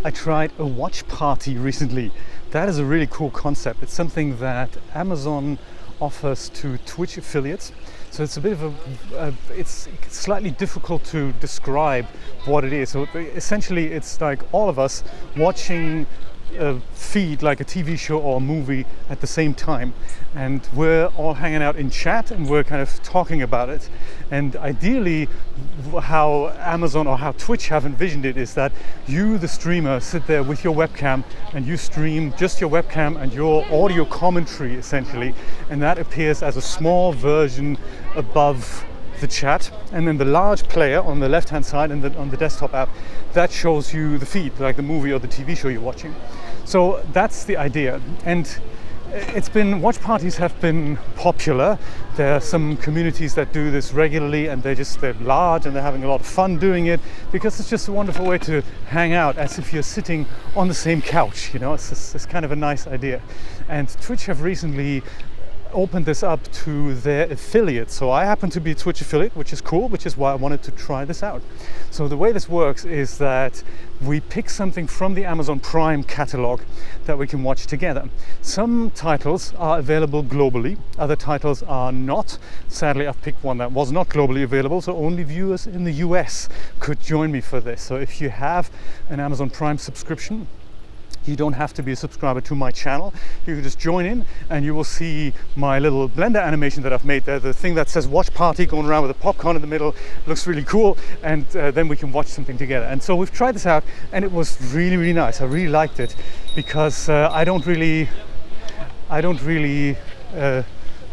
I tried a watch party recently. That is a really cool concept. It's something that Amazon offers to Twitch affiliates. So it's a bit of it's slightly difficult to describe what it is. So essentially it's like all of us watching a feed like a TV show or a movie at the same time, and we're all hanging out in chat and we're kind of talking about it. And ideally how Amazon or how Twitch have envisioned it is that you, the streamer, sit there with your webcam and you stream just your webcam and your audio commentary essentially, and that appears as a small version above the chat, and then the large player on the left hand side and on the desktop app, that shows you the feed, like the movie or the TV show you're watching. So that's the idea. And watch parties have been popular. There are some communities that do this regularly, and they're large and they're having a lot of fun doing it, because it's just a wonderful way to hang out as if you're sitting on the same couch, you know. It's kind of a nice idea. And Twitch have recently opened this up to their affiliates. So I happen to be a Twitch affiliate, which is cool, which is why I wanted to try this out. So the way this works is that we pick something from the Amazon Prime catalog that we can watch together. Some titles are available globally, other titles are not. Sadly, I've picked one that was not globally available, so only viewers in the US could join me for this. So if you have an Amazon Prime subscription, you don't have to be a subscriber to my channel. You can just join in and you will see my little Blender animation that I've made there. The thing that says watch party going around with a popcorn in the middle looks really cool, and then we can watch something together. And so we've tried this out and it was really, really nice. I really liked it because I don't really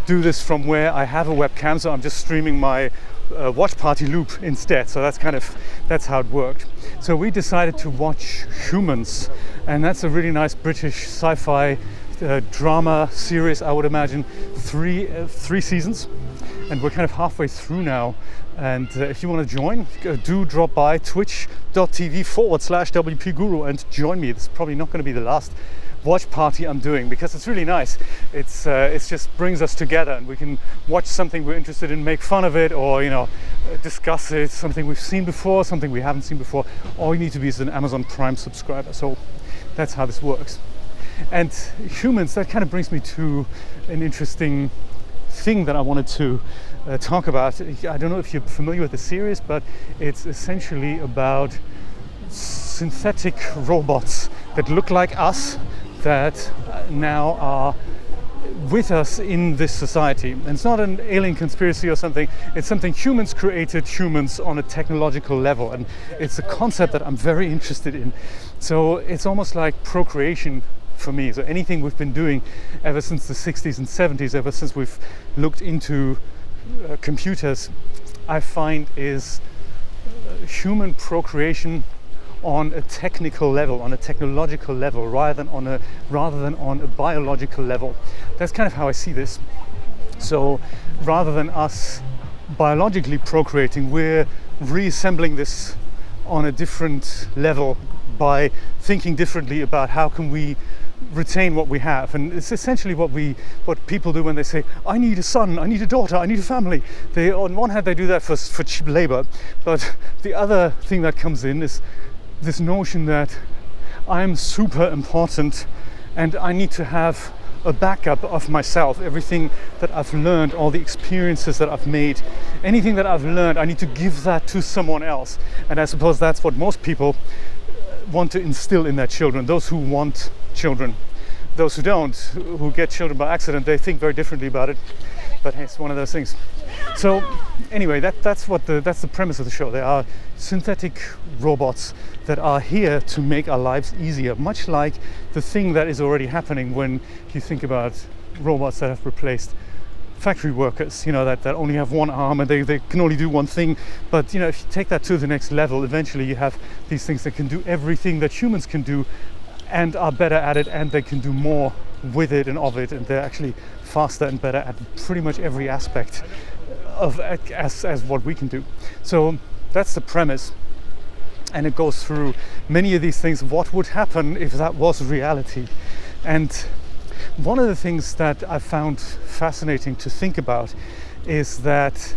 do this from where I have a webcam, so I'm just streaming my watch party loop instead. So that's how it worked. So we decided to watch Humans, and that's a really nice British sci-fi drama series, I would imagine. Three seasons, and we're kind of halfway through now. And if you want to join, do drop by twitch.tv/WPGuru and join me. This is probably not going to be the last watch party I'm doing, because it's really nice. It's just brings us together and we can watch something we're interested in, make fun of it, or discuss it, something we've seen before, something we haven't seen before. All you need to be is an Amazon Prime subscriber. So that's how this works. And Humans, that kind of brings me to an interesting thing that I wanted to talk about. I don't know if you're familiar with the series, but it's essentially about synthetic robots that look like us, that now are with us in this society. And it's not an alien conspiracy or something, it's something humans created, humans on a technological level, and it's a concept that I'm very interested in. So it's almost like procreation for me. So anything we've been doing ever since the 60s and 70s, ever since we've looked into computers, I find is human procreation on a technical level, on a technological level, rather than on a biological level. That's kind of how I see this. So rather than us biologically procreating, we're reassembling this on a different level by thinking differently about how can we retain what we have. And it's essentially what people do when they say, I need a son, I need a daughter, I need a family. They, on one hand, they do that for cheap labor, but the other thing that comes in is this notion that I'm super important and I need to have a backup of myself. Everything that I've learned, all the experiences that I've made, anything that I've learned, I need to give that to someone else. And I suppose that's what most people want to instill in their children, those who want children. Those who don't, who get children by accident, they think very differently about it. But hey, it's one of those things. So anyway, that's the premise of the show. There are synthetic robots that are here to make our lives easier, much like the thing that is already happening when you think about robots that have replaced factory workers, that only have one arm and they can only do one thing. But if you take that to the next level, eventually you have these things that can do everything that humans can do and are better at it, and they can do more with it and of it, and they're actually faster and better at pretty much every aspect of as what we can do. So that's the premise, and it goes through many of these things. What would happen if that was reality? And one of the things that I found fascinating to think about is that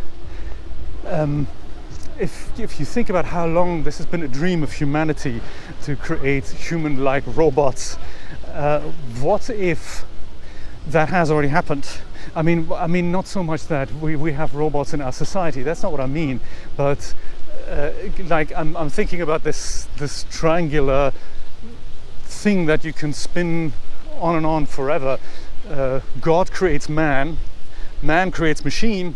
if you think about how long this has been a dream of humanity to create human-like robots, what if that has already happened? I mean, not so much that we have robots in our society. That's not what I mean. But like I'm thinking about this triangular thing that you can spin on and on forever. God creates man, man creates machine,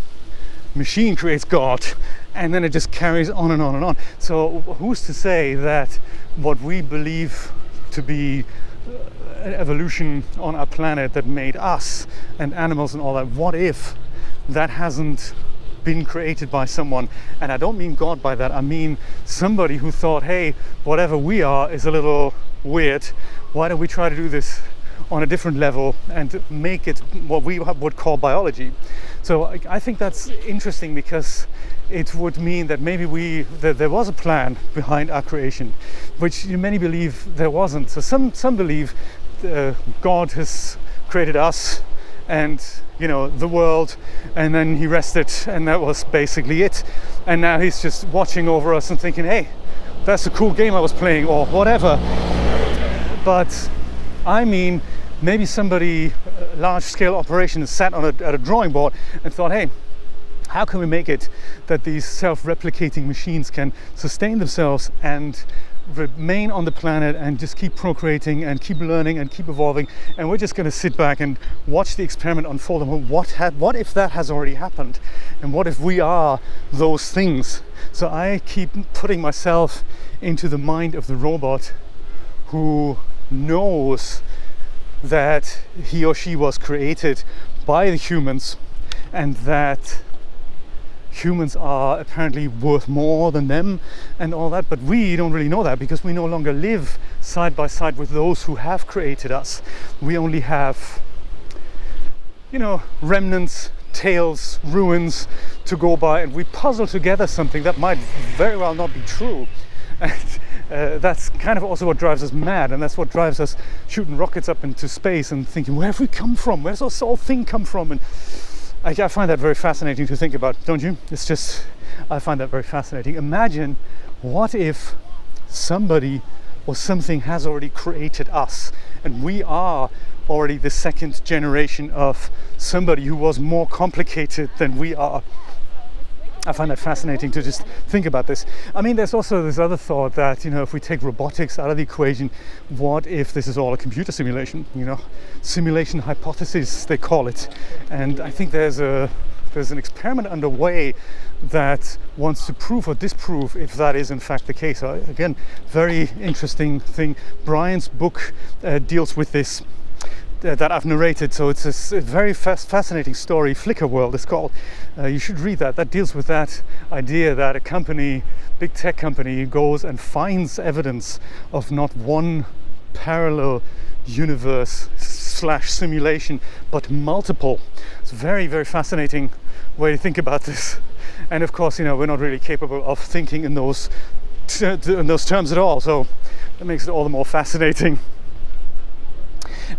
machine creates God, and then it just carries on and on and on. So who's to say that what we believe to be an evolution on our planet that made us and animals and all that, what if that hasn't been created by someone? And I don't mean God by that, I mean somebody who thought, hey, whatever we are is a little weird, why don't we try to do this on a different level and make it what we would call biology. So I think that's interesting, because it would mean that maybe there was a plan behind our creation, which many believe there wasn't. So some believe God has created us and the world, and then he rested, and that was basically it. And now he's just watching over us and thinking, hey, that's a cool game I was playing, or whatever. But I mean, maybe somebody, large-scale operation, sat at a drawing board and thought, hey, how can we make it that these self-replicating machines can sustain themselves and remain on the planet and just keep procreating and keep learning and keep evolving, and we're just going to sit back and watch the experiment unfold. And what if that has already happened, and what if we are those things? So I keep putting myself into the mind of the robot who knows that he or she was created by the humans, and that humans are apparently worth more than them and all that, but we don't really know that, because we no longer live side by side with those who have created us. We only have remnants, tales, ruins to go by, and we puzzle together something that might very well not be true. And that's kind of also what drives us mad, and that's what drives us shooting rockets up into space and thinking, where have we come from? Where's this whole thing come from? And I find that very fascinating to think about, don't you? I find that very fascinating. Imagine, what if somebody or something has already created us, and we are already the second generation of somebody who was more complicated than we are. I find that fascinating to just think about this. I mean, there's also this other thought that, if we take robotics out of the equation, what if this is all a computer simulation? Simulation hypothesis, they call it. And I think there's an experiment underway that wants to prove or disprove if that is in fact the case. Again, very interesting thing. Brian's book deals with this, that I've narrated, so it's a very fascinating story. Flickr World is called. You should read that. That deals with that idea that a company, big tech company, goes and finds evidence of not one parallel universe / simulation, but multiple. It's a very, very fascinating way to think about this. And of course, we're not really capable of thinking in those terms at all, so that makes it all the more fascinating.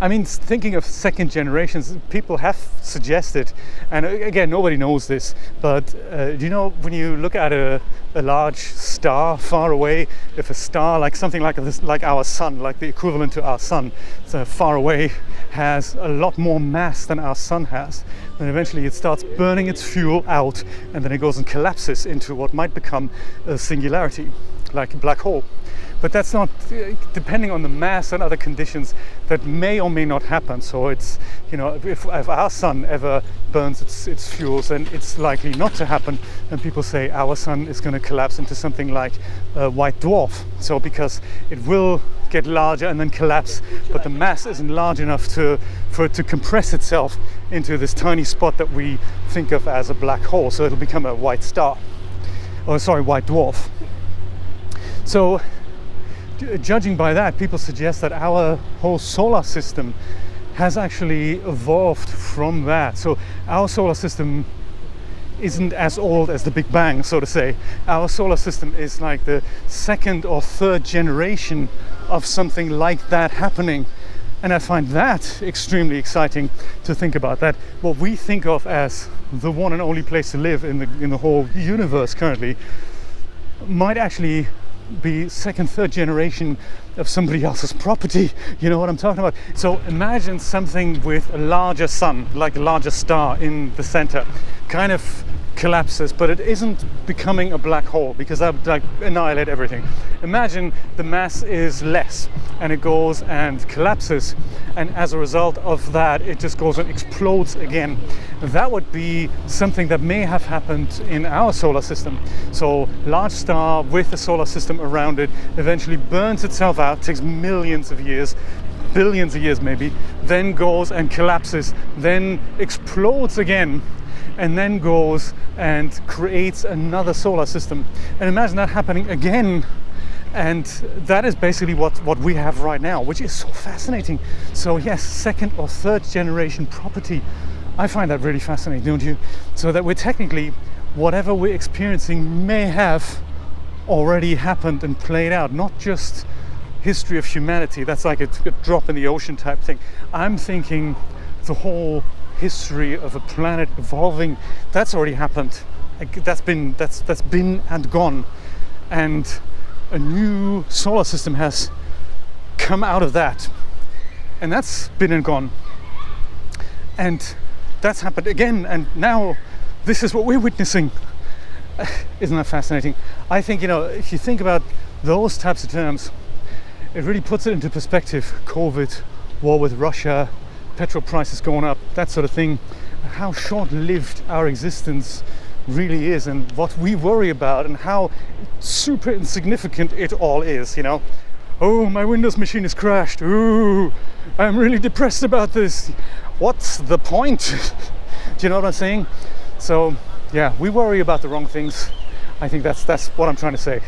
I mean, thinking of second generations, people have suggested, and again, nobody knows this, but do you know, when you look at a large star far away, if a star like something like our sun, like the equivalent to our sun, so far away, has a lot more mass than our sun has, then eventually it starts burning its fuel out, and then it goes and collapses into what might become a singularity, like a black hole. But that's not, depending on the mass and other conditions, that may or may not happen. So it's, if our sun ever burns its fuels, then it's likely not to happen. And people say our sun is going to collapse into something like a white dwarf. So because it will get larger and then collapse, but the mass isn't large enough for it to compress itself into this tiny spot that we think of as a black hole. So it'll become a white star, white dwarf. So, judging by that, people suggest that our whole solar system has actually evolved from that. So our solar system isn't as old as the Big Bang, so to say. Our solar system is like the second or third generation of something like that happening. And I find that extremely exciting to think about, that what we think of as the one and only place to live in the whole universe currently might actually be second, third generation of somebody else's property. You know what I'm talking about? So imagine something with a larger sun, like a larger star in the center, kind of collapses, but it isn't becoming a black hole, because that would like annihilate everything. Imagine the mass is less and it goes and collapses, and as a result of that it just goes and explodes again. That would be something that may have happened in our solar system. So large star with a solar system around it eventually burns itself out, takes millions of years, billions of years maybe, then goes and collapses, then explodes again, and then goes and creates another solar system. And imagine that happening again. And that is basically what we have right now, which is so fascinating. So yes, second or third generation property. I find that really fascinating, don't you? So that we're technically, whatever we're experiencing may have already happened and played out, not just history of humanity. That's like a drop in the ocean type thing. I'm thinking the whole history of a planet evolving, that's already happened. That's been and gone, and a new solar system has come out of that, and that's been and gone, and that's happened again, and now this is what we're witnessing. Isn't that fascinating? I think, you know, if you think about those types of terms, it really puts it into perspective. COVID, war with Russia, petrol prices going up, that sort of thing, how short-lived our existence really is, and what we worry about, and how super insignificant it all is, you know. Oh, my Windows machine has crashed. Ooh, I'm really depressed about this. What's the point? Do you know what I'm saying? So yeah, we worry about the wrong things. I think that's what I'm trying to say.